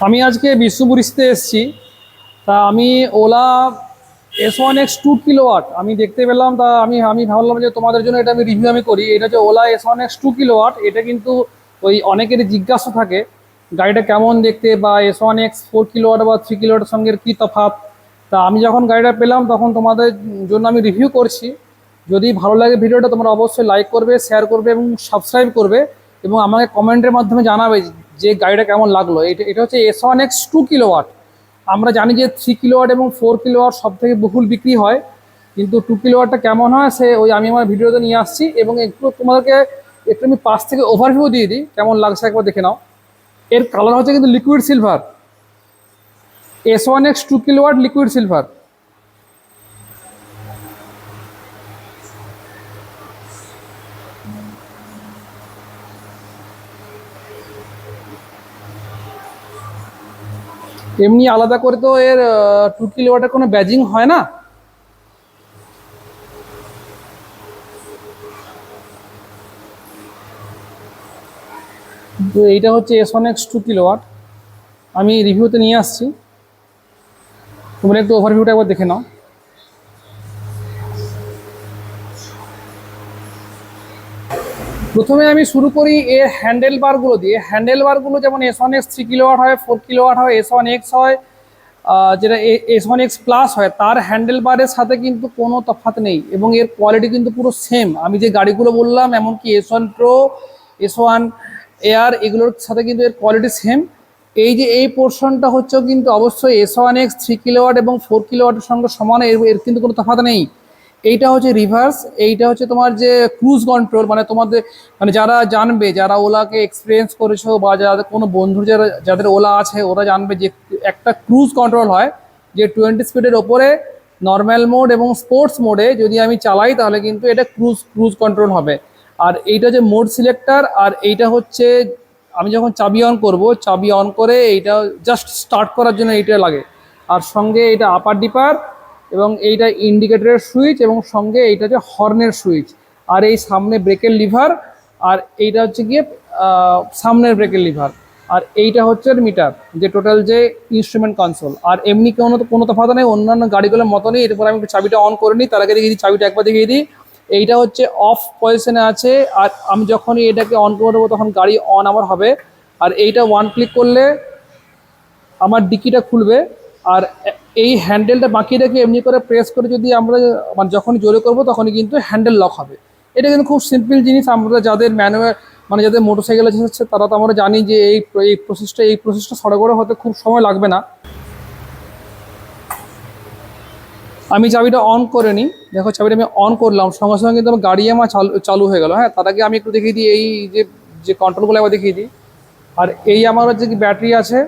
আমি আজকে বিষ্ণুপুরীতে এসেছি। তা আমি ওলা S1X 2 কিলোওয়াট আমি দেখতে পেলাম। তা আমি আমি ভাবলাম যে তোমাদের জন্য এটা আমি রিভিউ করি। এটা হচ্ছে ওলা S1X 2 কিলোওয়াট। এটা কিন্তু ওই অনেকেরই জিজ্ঞাসা থাকে গাড়িটা কেমন দেখতে, বা S1X 4 কিলোওয়াট বা 3 কিলোওয়াটের সঙ্গে কী তফাৎ। তা আমি যখন গাড়িটা পেলাম তখন তোমাদের জন্য আমি রিভিউ করছি। যদি ভালো লাগে ভিডিওটা তোমরা অবশ্যই লাইক করবে, শেয়ার করবে এবং সাবস্ক্রাইব করবে, এবং আমাকে কমেন্টের মাধ্যমে জানাবে যে গাড়িটা কেমন লাগলো। এটা এটা হচ্ছে S1X 2 কিলোওয়াট। আমরা জানি যে 3 কিলোওয়াট এবং 4 কিলোওয়াট সব থেকে বহুল বিক্রি হয়, কিন্তু 2 কিলোওয়াটটা কেমন হয় সে ওই আমি আমার ভিডিওতে নিয়ে আসছি। এবং একটু তোমাদেরকে একটু আমি পাশ থেকে ওভারভিউ দিয়ে দিই কেমন লাগছে, একবার দেখে নাও। এর কালার হচ্ছে কিন্তু liquid silver, S1X 2 kilowatt liquid silver. এমনি আলাদা করে তো এর 2 কিলোওয়াটের কোনো ব্যাজিং হয় না। তো এইটা হচ্ছে S1X 2 কিলোওয়াট, আমি রিভিউতে নিয়ে আসছি। তোমরা একটু ওভারভিউটা একবার দেখে নাও। প্রথমে আমি শুরু করি এর হ্যান্ডেল বারগুলো দিয়ে। হ্যান্ডেল বারগুলো যেমন S1X 3 কিলোওয়াট হয়, 4 কিলোওয়াট হয়, S1X হয়, যেটা S1X+ হয়, তার হ্যান্ডেল বারের সাথে কিন্তু কোনো তফাৎ নেই এবং এর কোয়ালিটি কিন্তু পুরো সেম। আমি যে গাড়িগুলো বললাম এমনকি S1 Pro, S1 Air, এগুলোর সাথে কিন্তু এর কোয়ালিটি সেম। এই যে এই পোর্শনটা হচ্ছে কিন্তু অবশ্যই S1X 3 কিলোওয়াট এবং 4 কিলোওয়াটের সঙ্গে সমান, এর এর কিন্তু কোনো তফাৎ নেই। এইটা হচ্ছে রিভার্স, এইটা হচ্ছে তোমার যে ক্রুজ কন্ট্রোল, মানে তোমাদের মানে যারা জানবে, যারা ওলাকে এক্সপিরিয়েন্স করেছো বা যাদের কোনো বন্ধু যারা যাদের ওলা আছে ওরা জানবে যে একটা ক্রুজ কন্ট্রোল হয়, যে 20 স্পিডের ওপরে নর্মাল মোড এবং স্পোর্টস মোডে যদি আমি চালাই তাহলে কিন্তু এটা ক্রুজ ক্রুজ কন্ট্রোল হবে। আর এইটা যে মোড সিলেক্টর, আর এইটা হচ্ছে আমি যখন চাবি অন করব, চাবি অন করে এইটা জাস্ট স্টার্ট করার জন্য এইটা লাগে। আর সঙ্গে এটা আপার ডিপার, এবং এইটা ইন্ডিকেটরের সুইচ, এবং সঙ্গে এইটা হচ্ছে হর্নের সুইচ। আর এই সামনে ব্রেকের লিভার, আর এইটা হচ্ছে গিয়ে সামনের ব্রেকের লিভার। আর এইটা হচ্ছে মিটার, যে টোটাল যে ইনস্ট্রুমেন্ট কনসোল। আর এমনি কোনো তফাৎ নেই অন্যান্য গাড়িগুলোর মতনই। এরপর আমি একটু চাবিটা অন করে নিই, তার আগে দেখিয়ে দিই, চাবিটা একবার দেখিয়ে দিই। এইটা হচ্ছে অফ পজিশনে আছে, আর আমি যখনই এটাকে অন করে দেবো তখন গাড়ি অন আমার হবে। আর এইটা ওয়ান ক্লিক করলে আমার ডিকিটা খুলবে। আর এই হ্যান্ডেলটা বাঁকিয়ে রেখে এমনি করে প্রেস করে যদি আমরা মানে যখনই জোরে করবো তখনই কিন্তু হ্যান্ডেল লক হবে। এটা কিন্তু খুব সিম্পল জিনিস। আমরা যাদের ম্যানুয়াল মানে যাদের মোটরসাইকেল আছে তারা তো আমরা জানি যে এই প্রসেসটা সরে করে হতে খুব সময় লাগবে না। আমি চাবিটা অন করে নিই, দেখো চাবিটা আমি অন করলাম, সঙ্গে সঙ্গে কিন্তু আমার গাড়ি আমার চালু হয়ে গেল। হ্যাঁ, তার আগে আমি একটু দেখিয়ে দিই এই যে যে কন্ট্রোলগুলো একবার দেখিয়ে দিই। আর এই আমার হচ্ছে কি ব্যাটারি আছে,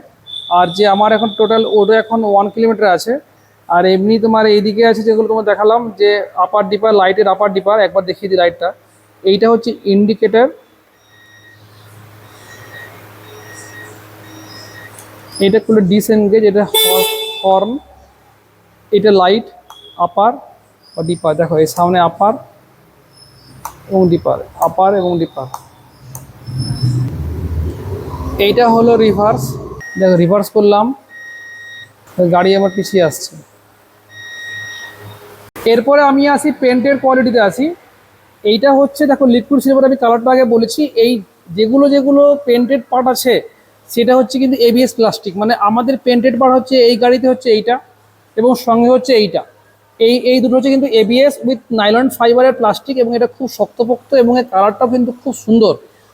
আর যে আমার এখন টোটাল ওটা এখন 1 কিলোমিটার আছে। আর এমনি তোমার এইদিকে আছে যেগুলো তোমার দেখালাম, যে আপার ডিপার, লাইটের আপার ডিপার একবার দেখিয়ে দিই লাইটটা। এইটা হচ্ছে ইন্ডিকেটর, এটা খুলে ডিসএনগেজ, এটা হর্ন, এটা লাইট আপার ও ডিপার। দেখো এই সামনে আপার এবং ডিপার, আপার এবং ডিপার। এইটা হলো রিভার্স, দেখো রিভার্স করলাম, গাড়ি আমার পিছিয়ে আসছে। এরপরে আমি আসি পেন্টের কোয়ালিটিতে আসি। এইটা হচ্ছে দেখো লিকুইড সিলভার, আমি কালারটা আগে বলেছি। এই যেগুলো যেগুলো পেন্টেড পার্ট আছে সেটা হচ্ছে কিন্তু এবিএস প্লাস্টিক, মানে আমাদের পেন্টেড পার্ট হচ্ছে এই গাড়িতে হচ্ছে এইটা, এবং সঙ্গে হচ্ছে এইটা। এই দুটো হচ্ছে কিন্তু এবিএস উইথ নাইলন ফাইবারের প্লাস্টিক, এবং এটা খুব শক্তপোক্ত এবং এর কালারটাও কিন্তু খুব সুন্দর।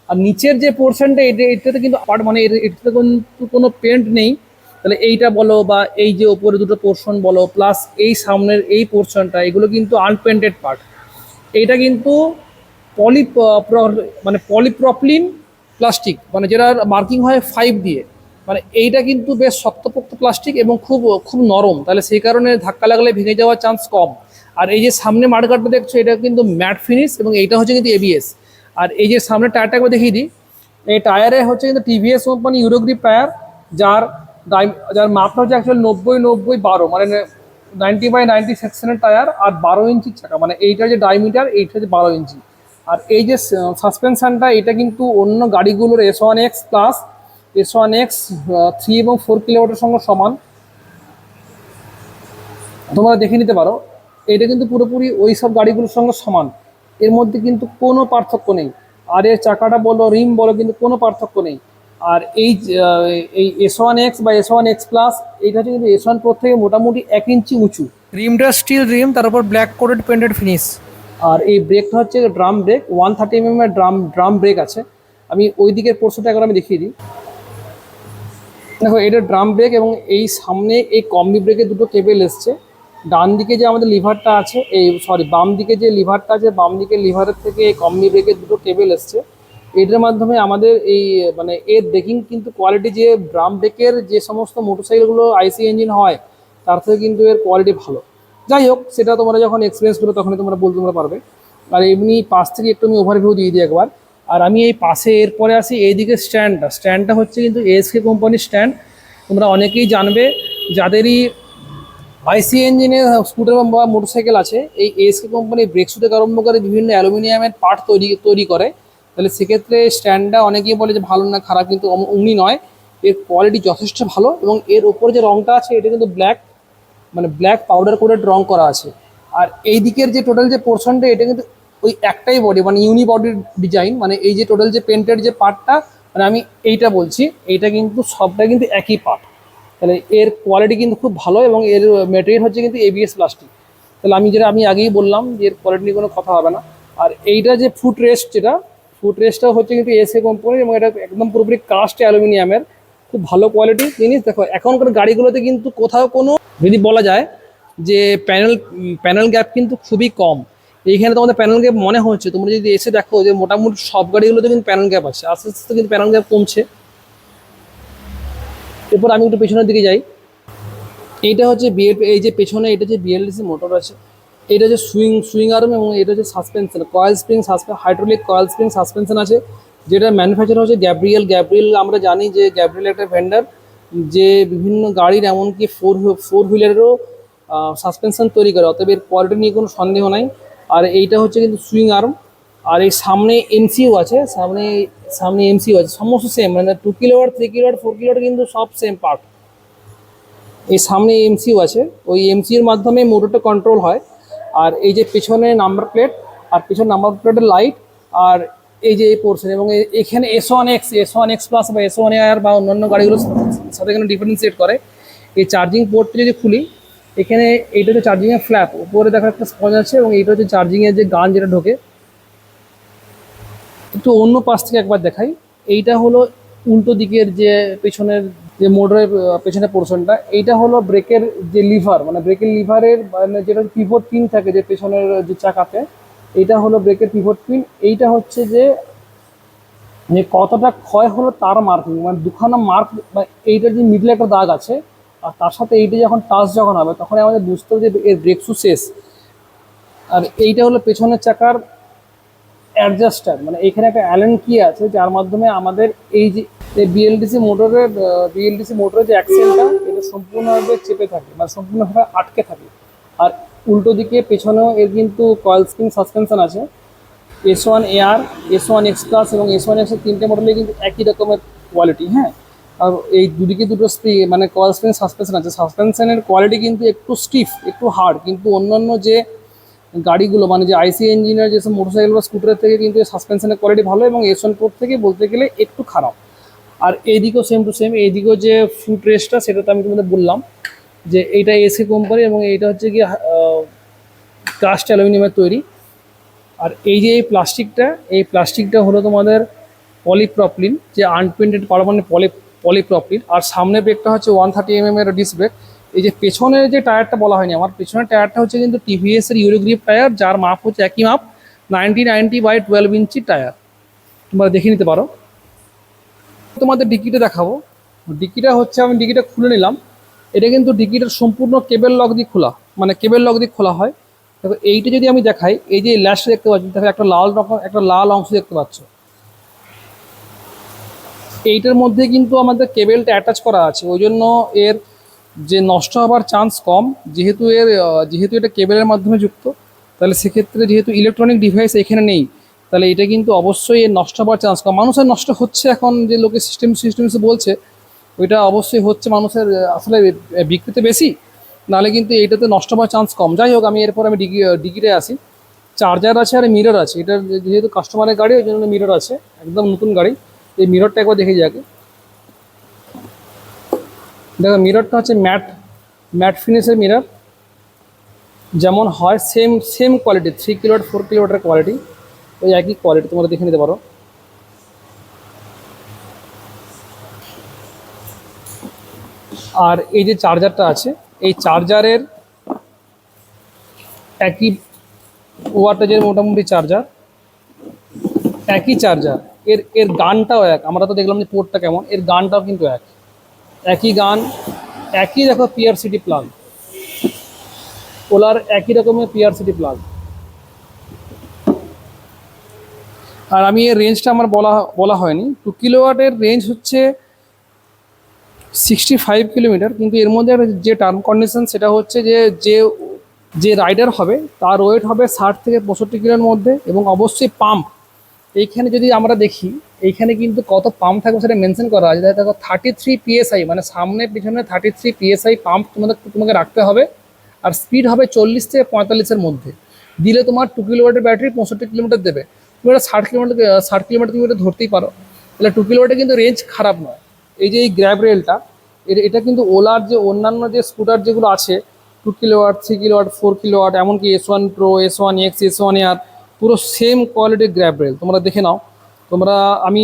আর নিচের যে পোর্শনটা এটাতে কিন্তু পার্ট মানে এটাতে কিন্তু কোনো পেন্ট নেই। তাহলে এইটা বলো বা এই যে ওপরে দুটো পোর্শন বলো, প্লাস এই সামনের এই পোর্শনটা, এগুলো কিন্তু আনপেন্টেড পার্ট। এইটা কিন্তু পলি মানে পলিপ্রপলিন প্লাস্টিক, মানে যেটা মার্কিং হয় 5 দিয়ে। মানে এইটা কিন্তু বেশ শক্তপোক্ত প্লাস্টিক এবং খুব খুব নরম, তাহলে সেই কারণে ধাক্কা লাগলে ভেঙে যাওয়ার চান্স কম। আর এই যে সামনে মাঠগাটটা দেখছো এটা কিন্তু ম্যাট ফিনিশ, এবং এইটা হচ্ছে কিন্তু এবিএস। আর এই যে সামনে টায়ারটা একবার দেখিয়ে দিই। এই টায়ারে হচ্ছে কিন্তু টিভিএস কোম্পানি ইউরোগ্রিপ টায়ার, যার যার মাপটা হচ্ছে অ্যাকচুয়ালি 90-90-12, মানে 90/90 সেকশনের টায়ার, আর 12 ইঞ্চির চাকা, মানে এইটার যে ডায়ামিটার এইটা হচ্ছে 12 ইঞ্চি। আর এই যে সাসপেনশনটা এটা কিন্তু অন্য গাড়িগুলোর S1X+ S1X 3 এবং 4 কিলোওয়াটের সঙ্গে সমান। তোমরা দেখে নিতে পারো, এটা কিন্তু পুরোপুরি ওই সব গাড়িগুলোর সঙ্গে সমান, এর মধ্যে কিন্তু কোনো পার্থক্য নেই। আর এর চাকাটা বলো, রিম বলো, কিন্তু কোনো পার্থক্য নেই। আর এই S1X বা S1X প্লাস, এইটা হচ্ছে কিন্তু S1 Pro থেকে মোটামুটি 1 ইঞ্চি উঁচু। রিমটা স্টিল রিম, তার উপর ব্ল্যাক কোটেড পেন্টেড ফিনিশ। আর এই ব্রেকটা হচ্ছে ড্রাম ব্রেক, 130 এর ড্রাম ব্রেক আছে। আমি ওই দিকের পোর্শনটা একবার আমি দেখিয়ে দিই। দেখো, এটা ড্রাম ব্রেক এবং এই সামনে এই কম্বি ব্রেকের দুটো কেবেল এসছে। ডান দিকে যে আমাদের লিভারটা আছে, বাম দিকে যে লিভারটা আছে, বাম দিকের লিভারের থেকে এই কম্বি ব্রেকের দুটো কেবেল এসছে। এটার মাধ্যমে আমাদের এই মানে এর ব্রেকিং কিন্তু কোয়ালিটি, যে ড্রাম ব্রেকের যে সমস্ত মোটরসাইকেলগুলো আইসি ইঞ্জিন হয় তার থেকে কিন্তু এর কোয়ালিটি ভালো। যাই হোক, সেটা তোমরা যখন এক্সপিরিয়েন্স করো তখনই তোমরা পারবে। আর এমনি পাশ থেকে একটু আমি ওভারভিউ দিয়ে দিই একবার। আর আমি এই পাশে এরপরে আসি এইদিকে স্ট্যান্ডটা হচ্ছে কিন্তু এএসকে কোম্পানির স্ট্যান্ড। তোমরা অনেকেই জানবে, যাদেরই আইসি ইঞ্জিনের স্কুটার বা মোটরসাইকেল আছে, এই এএসকে কোম্পানি ব্রেক শু থেকে আরম্ভ করে বিভিন্ন অ্যালুমিনিয়ামের পার্ট তৈরি করে। তাহলে সেক্ষেত্রে স্ট্যান্ডটা অনেকেই বলে যে ভালো না খারাপ, কিন্তু অমনি নয়, এর কোয়ালিটি যথেষ্ট ভালো। এবং এর ওপরে যে রঙটা আছে এটা কিন্তু ব্ল্যাক পাউডার কোটেড রং করা আছে। আর এই দিকের যে টোটাল যে পোর্শনটা, এটা কিন্তু ওই একটাই বডি, মানে ইউনি বডির ডিজাইন। মানে এই যে টোটাল যে পেন্টের যে পার্টটা, মানে আমি এইটা বলছি, এইটা কিন্তু সবটা কিন্তু একই পার্ট। তাহলে এর কোয়ালিটি কিন্তু খুব ভালো এবং এর ম্যাটেরিয়াল হচ্ছে কিন্তু এবিএস প্লাস্টিক। তাহলে আমি আগেই বললাম যে এর কোয়ালিটি নিয়ে কোনো কথা হবে না। আর এইটা যে ফুট রেস্টটা হচ্ছে কিন্তু এসএ কোম্পানির, এবং এটা একদম পুরোপুরি কাস্ট অ্যালুমিনিয়ামের, খুব ভালো কোয়ালিটি জিনিস। দেখো, এখনকার গাড়িগুলোতে কিন্তু কোথাও কোনো, যদি বলা যায় যে প্যানেল গ্যাপ কিন্তু খুবই কম। এইখানে তোমাদের প্যানেল গ্যাপ মনে হচ্ছে, তোমরা যদি এসে দেখো যে মোটামুটি সব গাড়িগুলোতে কিন্তু প্যানেল গ্যাপ আছে, আস্তে আস্তে কিন্তু প্যানেল গ্যাপ কমছে। এরপর আমি একটু পেছনের দিকে যাই। এইটা হচ্ছে এই যে পেছনে এটা যে বিএলডিসি মোটর আছে, এটা হচ্ছে সুইং আর্ম, এবং এটা হচ্ছে suspension, hydraulic coil spring suspension আছে, যেটা ম্যানুফ্যাকচার হচ্ছে গ্যাব্রিয়েল। আমরা জানি যে গ্যাব্রিয়েল একটা ভেন্ডার, যে বিভিন্ন গাড়ির এমনকি ফোর হুইলারেরও সাসপেনশন তৈরি করে, অতএব এর কোয়ালিটি নিয়ে কোনো সন্দেহ নাই। আর এইটা হচ্ছে কিন্তু সুইং আর্ম। আর এই সামনে এমসিইউ আছে, সামনে এমসিইউ আছে, সমস্ত সেম, মানে 2 কিলোওয়াট, 3 কিলোওয়াট, 4 কিলোওয়াট কিন্তু সব সেম পার্ট। এই সামনে এমসিইউ আছে, ওই এমসিইউর মাধ্যমে মোটরটা কন্ট্রোল হয়। আর এই যে পেছনে নাম্বার প্লেট, আর পেছনে নাম্বার প্লেটের লাইট, আর এই যে এই পোর্শন, এবং এখানে S1X প্লাস বা S1AR বা অন্যান্য গাড়িগুলোর সাথে এখানে ডিফারেন্সিয়েট করে। এই চার্জিং পোর্টটা যদি খুলি, এখানে এইটা হচ্ছে চার্জিংয়ের ফ্ল্যাপ, উপরে দেখা একটা স্পঞ্জ আছে, এবং এইটা হচ্ছে চার্জিংয়ের যে গান যেটা ঢোকে। একটু অন্য পাশ থেকে একবার দেখাই। এইটা হলো উল্টো দিকের যে পেছনের যে মোটরের পেছনের পোর্শনটা, এইটা হলো ব্রেকের যে লিভার, মানে ব্রেকের লিভারের মানে যেটা পিভট পিন থাকে যে পেছনের যে চাকাতে, এইটা হলো ব্রেকের পিভট পিন। এইটা হচ্ছে যে কতটা ক্ষয় হলো তার মার্কিং, মানে দুখানা মার্ক, এইটার যে মিডলে একটা দাগ আছে, আর তার সাথে এইটা যখন হবে তখন আমাদের বুঝতে হবে যে এর ব্রেক শু শেষ। আর এইটা হলো পেছনের চাকার অ্যাডজাস্টার, মানে এখানে একটা অ্যালেন কি আছে, যার মাধ্যমে আমাদের এই যে বিএলডিসি মোটরের যে অ্যাক্সেলটা, এটা সম্পূর্ণভাবে চেপে থাকে, মানে সম্পূর্ণভাবে আটকে থাকে। আর উল্টো দিকে পেছনেও এর কিন্তু কয়েল স্প্রিং সাসপেনশন আছে। S1AR, S1X প্লাস এবং S1X এর তিনটে মডেলে কিন্তু একই রকমের কোয়ালিটি। হ্যাঁ, আর এই দুদিকে দুটো মানে কয়েল স্প্রিং সাসপেনশন আছে। সাসপেনশনের কোয়ালিটি কিন্তু একটু স্টিফ, একটু হার্ড, কিন্তু অন্যান্য যে গাড়িগুলো, মানে যে আইসি ইঞ্জিনের যেসব মোটরসাইকেল বা স্কুটারের থেকে কিন্তু সাসপেনশনের কোয়ালিটি ভালো, এবং S1 Pro থেকে বলতে গেলে একটু খারাপ। আর এইদিকেও সেম টু সেম, এইদিকেও যে ফুট রেস্টটা, সেটা তো আমি তোমাদের বললাম যে এইটা এসকে কোম্পানি, এবং এইটা হচ্ছে কি কাস্ট অ্যালুমিনিয়ামের তৈরি। আর এই যে এই প্লাস্টিকটা হলো তোমাদের পলিপ্রপলিন, যে আনপেন্টেড পারমানেন্ট পলিপ্রপলিন। আর সামনে ব্রেকটা হচ্ছে 130 এর ডিস্ক ব্রেক। এই যে পেছনের যে টায়ারটা বলা হয়নি, আমার পেছনের টায়ারটা হচ্ছে কিন্তু টিভিএস এর ইউরোগ্রিপ টায়ার, যার মাপ হচ্ছে একই মাপ 90/12 ইঞ্চি টায়ার। তোমরা দেখে নিতে পারো। তোমাদের ডিকিটা দেখাবো। ডিকিটা হচ্ছে, আমি ডিকিটা খুলে নিলাম। এটা কিন্তু ডিকিটার সম্পূর্ণ কেবল লক দিয়ে খোলা হয়। দেখো, এইটা যদি আমি দেখাই, এই যে ল্যাশটা দেখতে পাচ্ছি, দেখো একটা লাল অংশ দেখতে পাচ্ছ, এইটার মধ্যে কিন্তু আমাদের কেবেলটা অ্যাটাচ করা আছে। ওই জন্য এর যে নষ্ট হবার চান্স কম, যেহেতু এটা কেবেলের মাধ্যমে যুক্ত। তাহলে সেক্ষেত্রে যেহেতু ইলেকট্রনিক ডিভাইস এখানে নেই, তাহলে এটা কিন্তু অবশ্যই এর নষ্ট হওয়ার চান্স কম। মানুষের নষ্ট হচ্ছে এখন, যে লোকে সিস্টেম বলছে ওইটা অবশ্যই হচ্ছে, মানুষের আসলে বিক্রিতে বেশি, নাহলে কিন্তু এইটাতে নষ্ট হওয়ার চান্স কম। যাই হোক, আমি এরপর আমি ডিগিতে আসি। চার্জার আছে আর মিরর আছে, এটার যেহেতু কাস্টমারের গাড়ি ওই জন্য মিরর আছে, একদম নতুন গাড়ি। এই মিররটা একবার দেখে যাকে, দেখো মিররটা হচ্ছে ম্যাট ম্যাট ফিনিশের মিরর, যেমন হয় সেম সেম কোয়ালিটি, 3 কিলোওয়াট 4 কিলোওয়াটের কোয়ালিটি, ওই একই কোয়ালিটি তোমরা দেখে নিতে পারো। আর এই যে চার্জারটা আছে, এই চার্জারের একই ওয়াটেজের মোটামুটি চার্জার, একই চার্জার, এর এর গানটাও এক। আমরা তো দেখলাম যে পোর্টটা কেমন, এর গানটাও কিন্তু একই গান, একই দেখো পিআরসিটি প্লাগ, ওলার একই রকমের পিআরসিটি প্লাগ। আর আমি এর রেঞ্জটা আমার বলা হয়নি, 2 কিলোওয়াটের রেঞ্জ হচ্ছে 65 কিলোমিটার, কিন্তু এর মধ্যে যে টার্ম কন্ডিশন সেটা হচ্ছে যে যে যে রাইডার হবে তার ওয়েট হবে 60 থেকে 65 কিলোর মধ্যে, এবং অবশ্যই পাম্প। এইখানে যদি আমরা দেখি, এইখানে কিন্তু কত পাম্প থাকবে সেটা মেনশন করা আছে। দেখো 33 PSI, মানে সামনে পিছনে 33 PSI পাম্প তোমাকে রাখতে হবে। আর স্পিড হবে 40 থেকে 45-এর মধ্যে। দিলে তোমার 2 কিলোওয়াটের ব্যাটারি 65 কিলোমিটার দেবে। তুমি এটা 60 কিলোমিটার তুমি এটা ধরতেই পারো। তাহলে 2 কিলোওয়াটে কিন্তু রেঞ্জ খারাপ নয়। এই যে এই গ্র্যাব রেলটা, এটা কিন্তু ওলার যে অন্যান্য যে স্কুটার যেগুলো আছে, 2 কিলোওয়াট 3 কিলোওয়াট 4 কিলোওয়াট, এমনকি S1 Pro, S1X, S1 Air, পুরো সেম কোয়ালিটির গ্র্যাব রেল তোমরা দেখে নাও। তোমরা আমি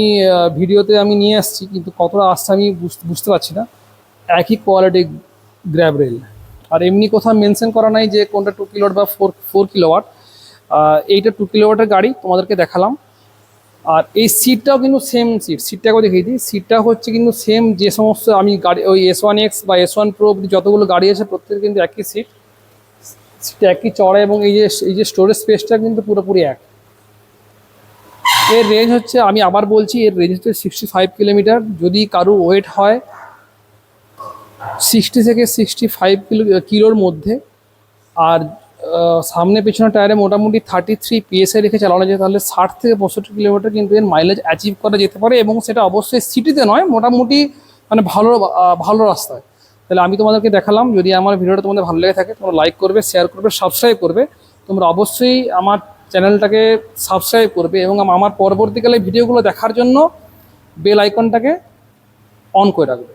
ভিডিওতে আমি নিয়ে আসছি, কিন্তু কতটা আসছে আমি বুঝতে পারছি না। একই কোয়ালিটি গ্র্যাব রেল, আর এমনি কোথাও মেনশন করা নাই যে কোনটা 2 কিলোওয়াট বা 4 কিলোওয়াট। এইটা 2 কিলোওয়াটের গাড়ি তোমাদেরকে দেখালাম। আর এই সিটটাও কিন্তু সেম সিটটাকেও দেখিয়ে দিই। সিটটা হচ্ছে কিন্তু সেম, যে সমস্ত আমি গাড়ি ওই S1X বা S1 Pro যতগুলো গাড়ি আছে প্রত্যেকের কিন্তু একই সিটটা একই চড়া, এবং এই যে স্টোরেজ স্পেসটা কিন্তু পুরোপুরি এক। এর রেঞ্জ হচ্ছে, আমি আবার বলছি, এর রেঞ্জ হচ্ছে 65 কিলোমিটার। যদি কারো ওয়েট হয় 60 থেকে 65 কিলোর মধ্যে, আর সামনে পেছনে টায়ারে মোটামুটি 33 PSI রেখে চালানো যায়, তাহলে 60 থেকে 65 কিলোমিটার কিন্তু এর মাইলেজ অ্যাচিভ করা যেতে পারে, এবং সেটা অবশ্যই সিটিতে নয়, মোটামুটি মানে ভালো রাস্তায়। তাহলে আমি তোমাদেরকে দেখালাম। যদি আমার ভিডিওটা তোমাদের ভালো লেগে থাকে, তোমরা লাইক করবে, শেয়ার করবে, সাবস্ক্রাইব করবে। তোমরা অবশ্যই আমার চ্যানেলটাকে সাবস্ক্রাইব করবে, এবং আমার পরবর্তীকালে ভিডিওগুলো দেখার জন্য বেল আইকনটাকে অন করে রাখবে।